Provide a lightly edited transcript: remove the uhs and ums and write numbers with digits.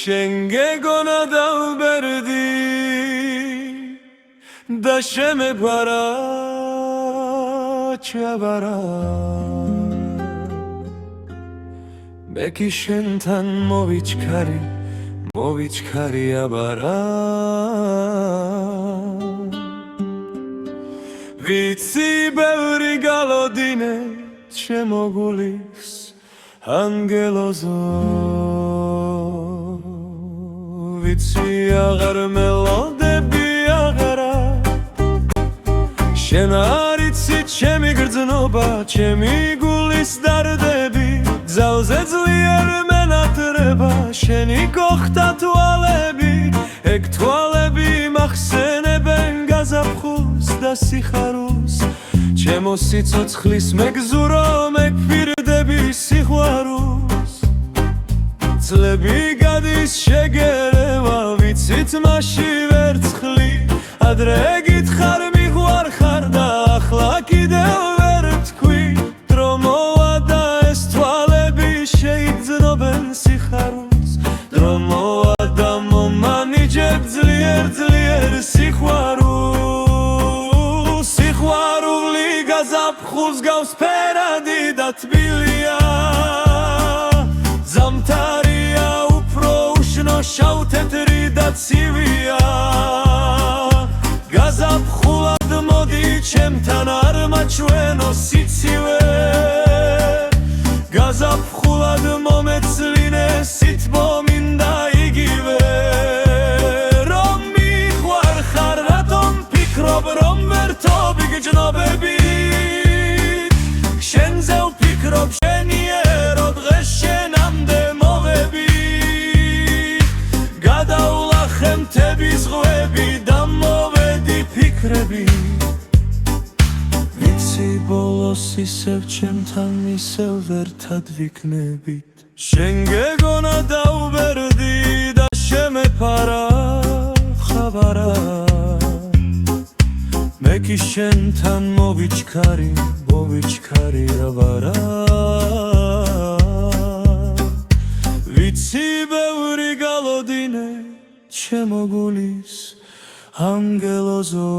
შენ გეგონა დავბერდი და შემეგვარა ჩავარა მე კი შენთან მოვიჩქარი აბარა ვიცი ბევრი გალოდინე შემოგულის ანგელოზო ვიცი აღარ მელოდები აღარა შენ არიცი ჩემი გრძნობა ჩემი გულის დარდები გზავზე ძლიერ მენატრება შენი გოხდა თვალები ეგ თვალები მახსენებენ გაზაფხულს და სიხარულს ჩემო სიცოცხლის მეგზურო მეგფირდები სიყვარულს წლები გადის შეგერევა ვიცით მასში ვერცხლი ადრე გითხარ მიყვარხარ და ახლა კიდევ ვერ თქვი დრო მოვა და ეს თვალები შეიგრძნობენ სიხარულს დრო მოვა და მომანიჯებ ძლიერ სიყვარულს სიყვარული გაზაფხულს გავს ფერადი და თბილია ზამთარია უფრო უშნო შავ თეთრი და ცივია გაზაფხულად მოდი ჩემთან არ მაჩვენო სიცივე გაზაფხულად მომეცლინე სითბო მინდა იგივე რომ მიყვარხარ რატომ ფიქრობ რომ ვერთობი გჯნობები შენზე ვფიქრობ შენიერო დღეს შენამდე მოვები გადავლახე მთების ზღვები და მოვედი ფიქრები ვიცი ბოლოს ისევ ჩემთან ისევ ვერთად ვიქნებით შენ გეგონა დავბერდი და შემეფარა ხაბარა მე კი შენთან მოვიჩქარი აბარა ვიცი ბევრი გალოდინე ჩემო გულის ანგელოზო